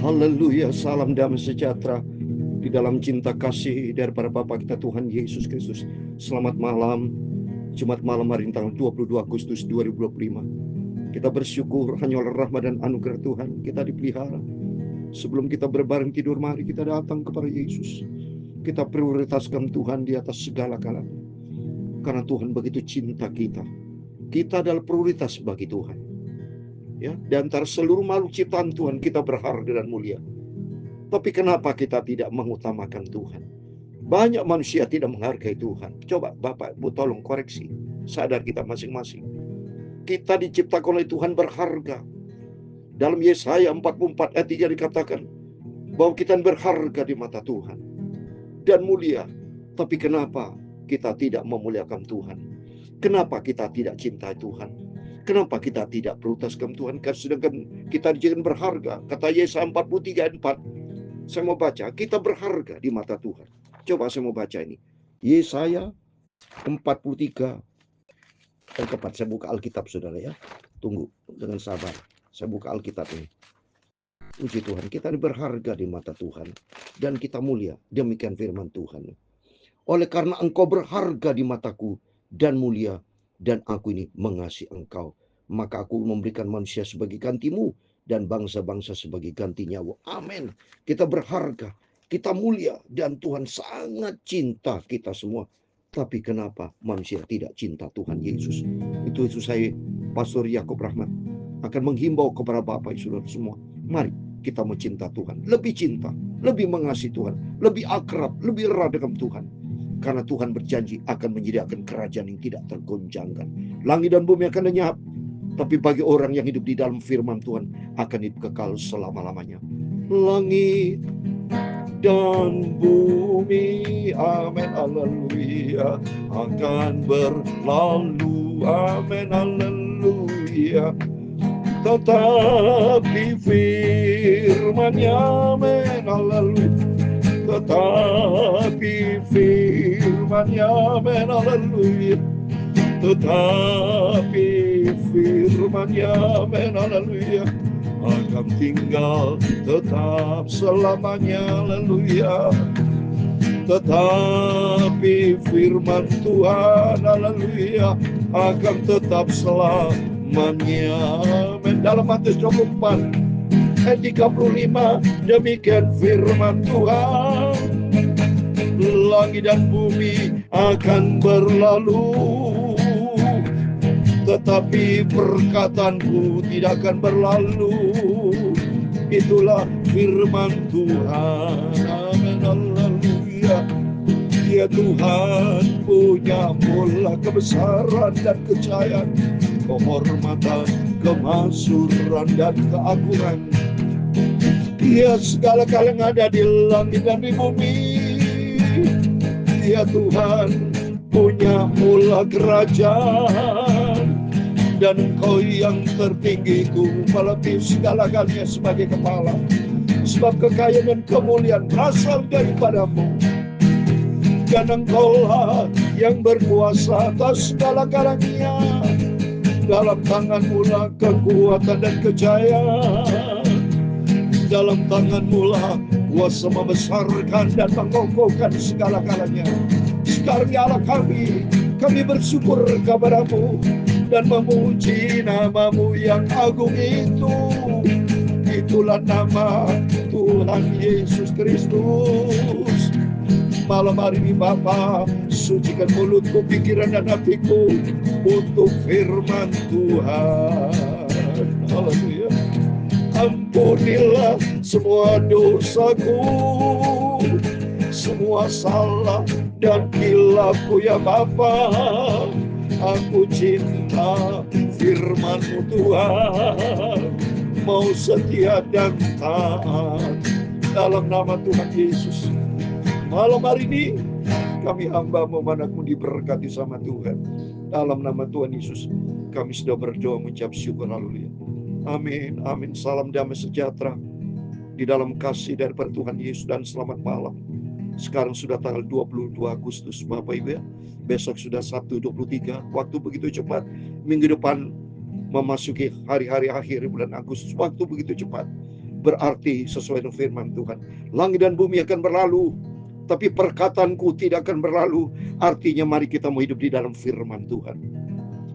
Haleluya, salam damai sejahtera di dalam cinta kasih daripada Bapa kita Tuhan Yesus Kristus. Selamat malam, Jumat malam hari ini tanggal 22 Agustus 2025. Kita bersyukur hanya oleh rahmat dan anugerah Tuhan kita dipelihara. Sebelum kita berbareng tidur, mari kita datang kepada Yesus. Kita prioritaskan Tuhan di atas segala-galanya. Karena Tuhan begitu cinta kita. Kita adalah prioritas bagi Tuhan. Ya, di antara seluruh makhluk ciptaan Tuhan kita berharga dan mulia. Tapi kenapa kita tidak mengutamakan Tuhan? Banyak manusia tidak menghargai Tuhan. Coba Bapak Ibu tolong koreksi. Sadar kita masing-masing. Kita diciptakan oleh Tuhan berharga. Dalam Yesaya 44 ayat 3 dikatakan bahwa kita berharga di mata Tuhan dan mulia. Tapi kenapa kita tidak memuliakan Tuhan? Kenapa kita tidak cintai Tuhan? Kenapa kita tidak prioritaskan Tuhan? Sedangkan kita dijadikan berharga. Kata Yesaya 43 ayat 4. Saya mau baca, kita berharga di mata Tuhan. Coba saya mau baca ini. Yesaya 43 ayat 4. Saya buka Alkitab saudara ya. Tunggu dengan sabar. Saya buka Alkitab ini. Puji Tuhan, kita ini berharga di mata Tuhan. Dan kita mulia. Demikian firman Tuhan. Oleh karena engkau berharga di mataku dan mulia, dan aku ini mengasihi engkau, maka aku memberikan manusia sebagai gantimu dan bangsa-bangsa sebagai gantinya. Amin. Kita berharga, kita mulia, dan Tuhan sangat cinta kita semua. Tapi kenapa manusia tidak cinta Tuhan Yesus? Itu saya, Pastor Yakob Rahmat, akan menghimbau kepada Bapak Ibu Saudara semua. Mari kita mencinta Tuhan, lebih cinta, lebih mengasihi Tuhan, lebih akrab, lebih erat dengan Tuhan. Karena Tuhan berjanji akan menyediakan kerajaan yang tidak tergoncangkan. Langit dan bumi akan lenyap, tapi bagi orang yang hidup di dalam firman Tuhan akan hidup kekal selama-lamanya. Langit dan bumi, amin, haleluya, akan berlalu, amin, haleluya. Tetapi firman-Nya, amin, haleluya. Tetapi firman-Nya, amin, haleluya. Tetapi firman-Nya, amin, haleluya, akan tinggal tetap selamanya, haleluya. Tetapi firman Tuhan, haleluya, akan tetap selamanya, amin. Dalam Matius 24 ayat 35, demikian firman Tuhan. Langit dan bumi akan berlalu, tetapi perkataanku tidak akan berlalu. Itulah firman Tuhan, amin, haleluya. Ya Tuhan punya mula kebesaran dan kejayaan, kehormatan, kemasyhuran dan keagungan. Dia segala yang ada di langit dan di bumi. Dia Tuhan punya mula kerajaan, dan Engkau yang tertinggiku melebihi segala-galanya sebagai kepala. Sebab kekayaan dan kemuliaan berasal daripadamu, dan Engkaulah yang berkuasa atas segala-galanya. Dalam tangan-Mu lah kekuatan dan kejayaan. Dalam tangan-Mu lah kuasa membesarkan dan mengokohkan segala-galanya. Sekarang ya Allah kami bersyukur kepada-Mu dan memuji nama-Mu yang agung itu. Itulah nama Tuhan Yesus Kristus. Malam hari ini Bapa, sucikan mulutku, pikiran dan hatiku untuk firman Tuhan. Haleluya. Ampunilah semua dosaku, semua salah dan kilafku ya Bapa. Aku cinta firman-Mu Tuhan, mau setia dan taat dalam nama Tuhan Yesus. Malam hari ini kami hamba-Mu anakmu diberkati sama Tuhan. Dalam nama Tuhan Yesus kami sudah berdoa mengucap syukur, haleluya. Amin, amin. Salam damai sejahtera di dalam kasih daripada Tuhan Yesus dan selamat malam. Sekarang sudah tanggal 22 Agustus Bapak Ibu ya. Besok sudah Sabtu 23. Waktu begitu cepat. Minggu depan memasuki hari-hari akhir bulan Agustus. Waktu begitu cepat. Berarti sesuai dengan firman Tuhan, langit dan bumi akan berlalu, tapi perkataanku tidak akan berlalu. Artinya mari kita mau hidup di dalam firman Tuhan.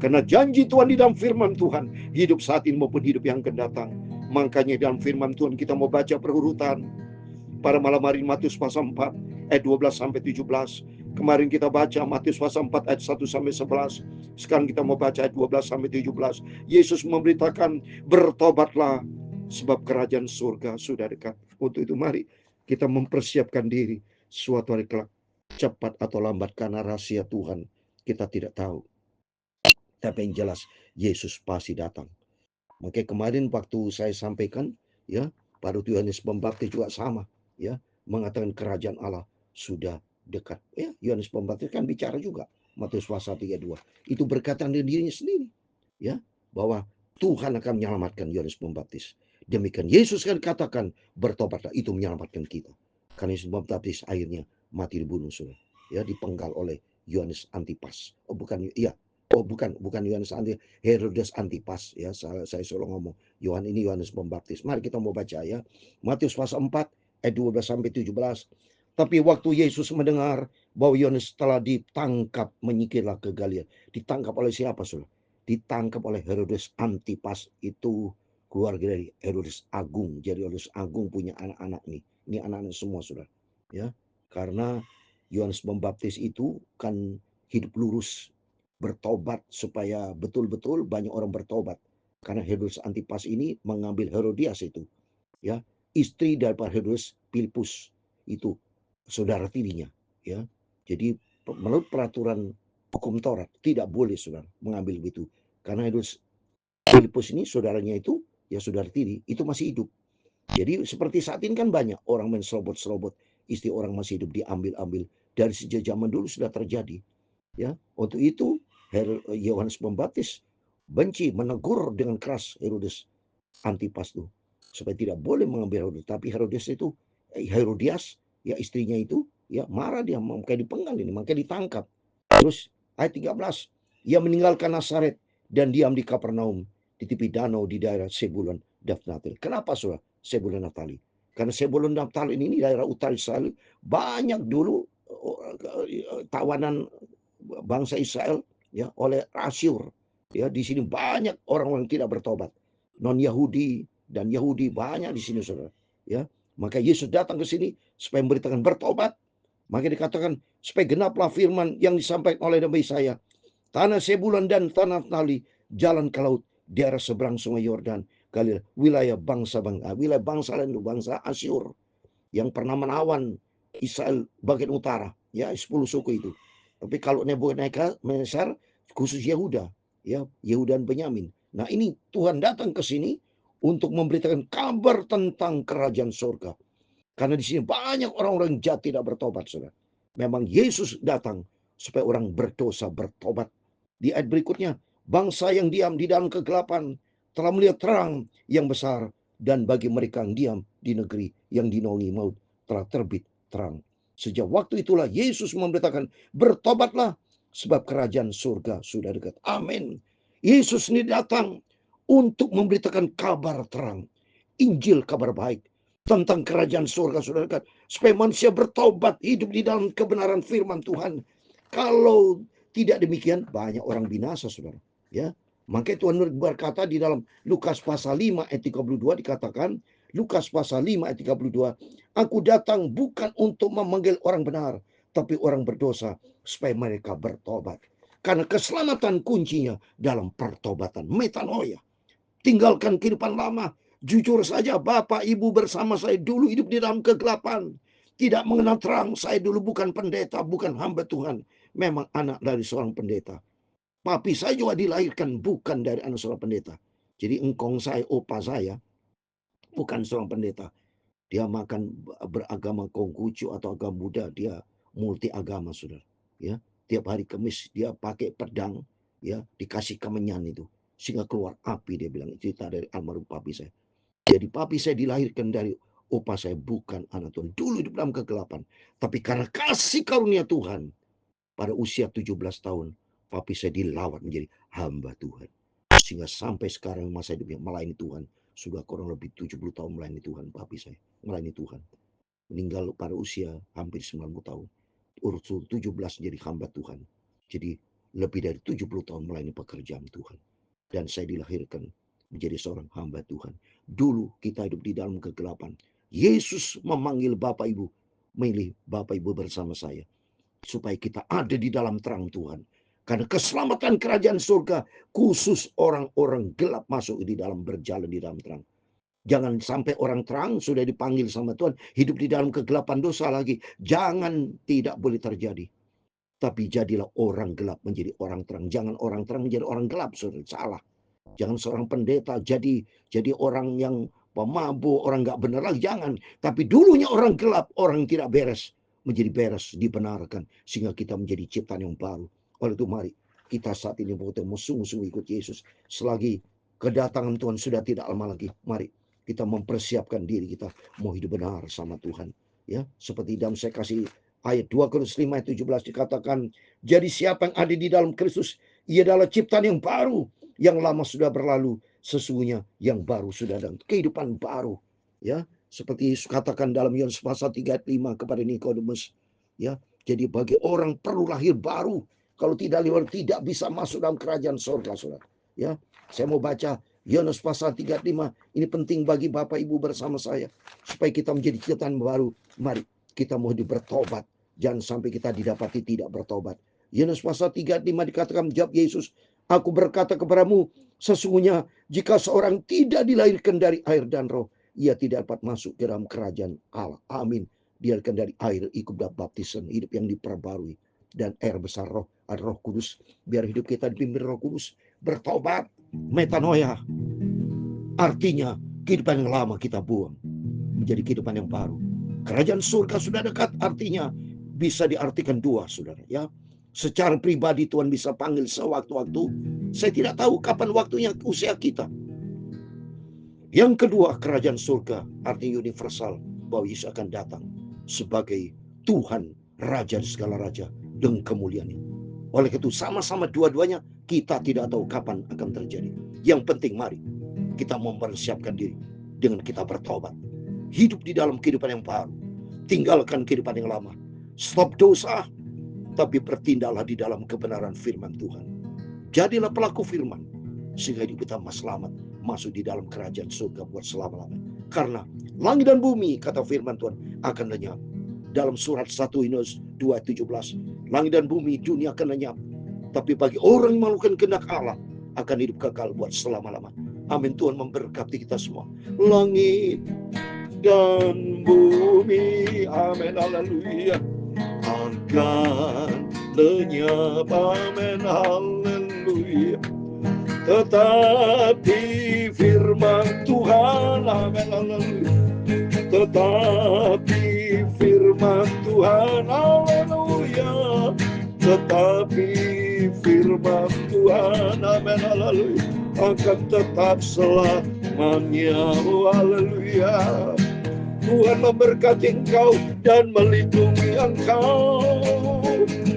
Karena janji Tuhan di dalam firman Tuhan, hidup saat ini maupun hidup yang akan datang. Makanya dalam firman Tuhan kita mau baca berurutan. Pada malam hari Matius pasal 4 ayat 12 sampai 17. Kemarin kita baca Matius pasal 4 ayat 1 sampai 11. Sekarang kita mau baca ayat 12 sampai 17. Yesus memberitakan, bertobatlah sebab kerajaan surga sudah dekat. Untuk itu mari kita mempersiapkan diri suatu hari kelak, cepat atau lambat, karena rahasia Tuhan kita tidak tahu. Tapi yang jelas Yesus pasti datang. Makanya kemarin waktu saya sampaikan, ya, pada Yohanes Pembaptis juga sama, ya, mengatakan kerajaan Allah sudah dekat. Ya, Yohanes Pembaptis kan bicara juga, Matius pasal 32. Itu berkaitan dengan dirinya sendiri, ya, bahwa Tuhan akan menyelamatkan Yohanes Pembaptis. Demikian Yesus kan katakan, bertobatlah, itu menyelamatkan kita. Karena Yohanes Pembaptis akhirnya mati dibunuh, sudah, ya, dipenggal oleh Yohanes Antipas. Oh bukan, iya. Oh bukan Yohanes Herodes Antipas, ya, saya selalu ngomong Yohanes Pembaptis. Mari kita mau baca, ya, Matius pasal 4 ayat 12 sampai 17. Tapi waktu Yesus mendengar bahwa Yohanes telah ditangkap, menyingkirlah ke Galilea. Ditangkap oleh siapa, Saudara? Ditangkap oleh Herodes Antipas, itu keluarga dari Herodes Agung. Jadi Herodes Agung punya anak-anak nih. Ini anak-anak semua, Saudara, ya. Karena Yohanes Pembaptis itu kan hidup lurus, bertobat supaya betul-betul banyak orang bertobat. Karena Herodes Antipas ini mengambil Herodias itu, ya, istri daripada Herodes Filipus, itu saudara tirinya, ya. Jadi menurut peraturan hukum Taurat tidak boleh, saudara, mengambil itu. Karena Herodes Filipus ini saudaranya itu, ya, saudara tiri, itu masih hidup. Jadi seperti saat ini kan banyak orang main serobot-serobot, istri orang masih hidup diambil-ambil. Dari sejak zaman dulu sudah terjadi, ya. Untuk itu Yohanes Pembaptis benci, menegur dengan keras Herodes Antipas itu, supaya tidak boleh mengambil Herodes. Tapi Herodes itu, Herodias, ya, istrinya itu, ya, marah, dia makanya dipenggal ini, makanya ditangkap. Terus ayat 13, ia meninggalkan Nazaret dan diam di Kapernaum di tepi danau di daerah Sebulun dan Naftali. Kenapa, saudara, Sebulun Naftali? Karena Sebulun Naftali ini daerah utara Israel, banyak dulu tawanan bangsa Israel, ya, oleh Asyur. Ya, di sini banyak orang-orang tidak bertobat, non Yahudi dan Yahudi banyak di sini, saudara. Ya, maka Yesus datang ke sini supaya memberitakan bertobat. Maka dikatakan supaya genaplah firman yang disampaikan oleh Nabi Yesaya, tanah Sebulun dan tanah Naftali, jalan ke laut, daerah seberang sungai Yordan, Galilea, wilayah bangsa lain, bangsa Asyur yang pernah menawan Israel bagian utara, ya, 10 suku itu. Tapi kalau Nebukadnezar khusus Yehuda, ya, Yehuda dan Benyamin. Nah, ini Tuhan datang ke sini untuk memberitakan kabar tentang kerajaan surga. Karena di sini banyak orang-orang jahat tidak bertobat, saudara. Memang Yesus datang supaya orang berdosa bertobat. Di ayat berikutnya, bangsa yang diam di dalam kegelapan telah melihat terang yang besar, dan bagi mereka yang diam di negeri yang dinaungi maut telah terbit terang. Sejak waktu itulah Yesus memberitakan, bertobatlah sebab kerajaan surga sudah dekat. Amin. Yesus ini datang untuk memberitakan kabar terang, Injil, kabar baik tentang kerajaan surga sudah dekat, supaya manusia bertobat, hidup di dalam kebenaran firman Tuhan. Kalau tidak demikian, banyak orang binasa, saudara, ya. Makanya Tuhan berkata di dalam Lukas pasal 5 ayat 32, dikatakan, Lukas pasal 5 ayat 32, aku datang bukan untuk memanggil orang benar, tapi orang berdosa, supaya mereka bertobat. Karena keselamatan kuncinya dalam pertobatan, metanoia. Tinggalkan kehidupan lama. Jujur saja, Bapak Ibu bersama saya dulu hidup di dalam kegelapan, tidak mengenal terang. Saya dulu bukan pendeta, bukan hamba Tuhan, memang anak dari seorang pendeta. Papi saya juga dilahirkan bukan dari anak seorang pendeta. Jadi engkong saya, opa saya, bukan seorang pendeta. Dia makan beragama Konghucu atau agama Buddha, dia multi agama, saudara. Ya, tiap hari Kamis dia pakai pedang, ya, dikasih kemenyan itu, sehingga keluar api, dia bilang. Cerita dari almarhum papi saya. Jadi papi saya dilahirkan dari opa saya bukan anak Tuhan. Dulu hidup dalam kegelapan, tapi karena kasih karunia Tuhan, pada usia 17 tahun, papi saya dilawat menjadi hamba Tuhan. Sehingga sampai sekarang masa hidupnya melayani Tuhan. Sudah kurang lebih 70 tahun melayani Tuhan, papi saya melayani Tuhan. Meninggal pada usia hampir 90 tahun. Urut 17 jadi hamba Tuhan. Jadi lebih dari 70 tahun melayani pekerjaan Tuhan. Dan saya dilahirkan menjadi seorang hamba Tuhan. Dulu kita hidup di dalam kegelapan. Yesus memanggil Bapak Ibu, memilih Bapak Ibu bersama saya, supaya kita ada di dalam terang Tuhan. Karena keselamatan kerajaan surga khusus orang-orang gelap masuk di dalam, berjalan di dalam terang. Jangan sampai orang terang sudah dipanggil sama Tuhan, hidup di dalam kegelapan dosa lagi. Jangan, tidak boleh terjadi. Tapi jadilah orang gelap menjadi orang terang. Jangan orang terang menjadi orang gelap, saudara. Salah. Jangan seorang pendeta jadi orang yang pemabuk, orang nggak benar lagi. Jangan. Tapi dulunya orang gelap, orang tidak beres, menjadi beres, dibenarkan, sehingga kita menjadi ciptaan yang baru. Oleh itu mari kita saat ini mau sungguh-sungguh ikut Yesus. Selagi kedatangan Tuhan sudah tidak lama lagi, mari kita mempersiapkan diri kita mau hidup benar sama Tuhan. Ya, seperti dalam saya kasih ayat 2 Korintus 5 ayat 17 dikatakan, jadi siapa yang ada di dalam Kristus, ia adalah ciptaan yang baru. Yang lama sudah berlalu, sesungguhnya yang baru sudah datang. Kehidupan baru. Ya, seperti Yesus katakan dalam Yohanes pasal 3 ayat 5 kepada Nikodemus. Ya, jadi bagi orang perlu lahir baru. Kalau tidak tidak bisa masuk dalam kerajaan surga, saudara. Ya, saya mau baca Yohanes pasal 3 ayat 5. Ini penting bagi Bapak Ibu bersama saya, supaya kita menjadi ciptaan baru. Mari kita mau bertobat. Jangan sampai kita didapati tidak bertobat. Yohanes pasal 3 ayat 5 dikatakan, jawab Yesus, aku berkata kepadamu, sesungguhnya jika seorang tidak dilahirkan dari air dan roh, ia tidak dapat masuk ke dalam kerajaan Allah. Amin. Dilahirkan dari air, ikut baptisan, hidup yang diperbarui. Dan air besar roh, ada Roh Kudus. Biar hidup kita dipimpin Roh Kudus. Bertobat, metanoia. Artinya kehidupan yang lama kita buang, menjadi kehidupan yang baru. Kerajaan surga sudah dekat, artinya bisa diartikan dua, saudara. Ya, secara pribadi Tuhan bisa panggil sewaktu-waktu. Saya tidak tahu kapan waktunya usia kita. Yang kedua, kerajaan surga artinya universal, bahwa Yesus akan datang sebagai Tuhan, Raja di segala raja, dengan kemuliaan. Oleh itu sama-sama dua-duanya kita tidak tahu kapan akan terjadi. Yang penting mari kita mempersiapkan diri dengan kita bertobat. Hidup di dalam kehidupan yang baru. Tinggalkan kehidupan yang lama. Stop dosa, tapi bertindaklah di dalam kebenaran firman Tuhan. Jadilah pelaku firman, sehingga hidup kita selamat, masuk di dalam kerajaan surga buat selama-lamanya. Karena langit dan bumi, kata firman Tuhan, akan lenyap. Dalam surat 1 Yohanes 2:17, langit dan bumi, dunia akan lenyap, tapi bagi orang yang melakukan kehendak Allah akan hidup kekal buat selama-lamanya. Amin. Tuhan memberkati kita semua. Langit dan bumi, amin, haleluya, akan lenyap, amin, haleluya, tetapi firman Tuhan, amin, haleluya, tetapi firman Tuhan, haleluya, tetapi firman Tuhan, amin, haleluya, akan tetap selamanya, haleluya. Tuhan memberkati engkau dan melindungi engkau.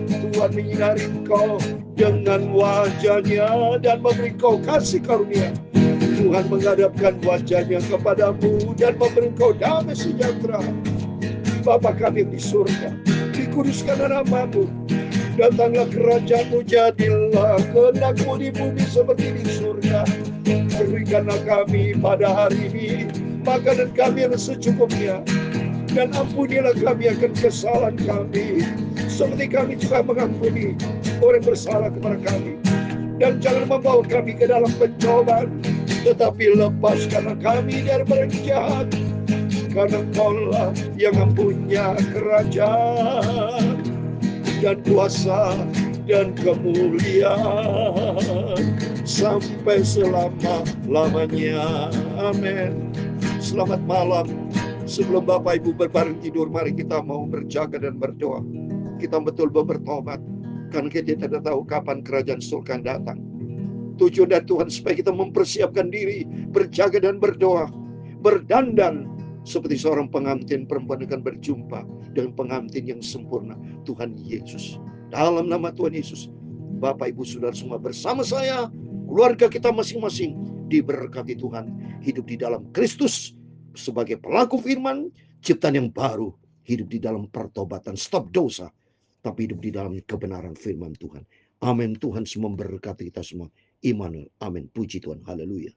Tuhan menyinari engkau dengan wajahnya dan memberi engkau kasih karunia. Tuhan menghadapkan wajahnya kepadamu dan memberi engkau damai sejahtera. Bapa kami di surga, dikuduskan namamu. Datanglah kerajaanmu, jadilah kehendak-Mu di bumi seperti di surga. Berikanlah kami pada hari ini makanan kami yang secukupnya, dan ampunilah kami akan kesalahan kami, seperti kami juga mengampuni orang bersalah kepada kami. Dan jangan membawa kami ke dalam pencobaan, tetapi lepaskanlah kami dari yang jahat, karena Engkau-lah yang mempunyai kerajaan dan kuasa dan kemuliaan sampai selama-lamanya. Amin. Selamat malam. Sebelum Bapak Ibu berbaring tidur, mari kita mau berjaga dan berdoa. Kita betul bertobat, karena kita tidak tahu kapan kerajaan surga datang. Tujuan dari Tuhan supaya kita mempersiapkan diri, berjaga dan berdoa, berdandan seperti seorang pengantin perempuan akan berjumpa dengan pengantin yang sempurna, Tuhan Yesus. Dalam nama Tuhan Yesus, Bapak Ibu Saudara semua bersama saya, keluarga kita masing-masing diberkati Tuhan, hidup di dalam Kristus sebagai pelaku firman, ciptaan yang baru, hidup di dalam pertobatan, stop dosa, tapi hidup di dalam kebenaran firman Tuhan. Amin. Tuhan semua memberkati kita semua. Immanuel. Amin. Puji Tuhan. Haleluya.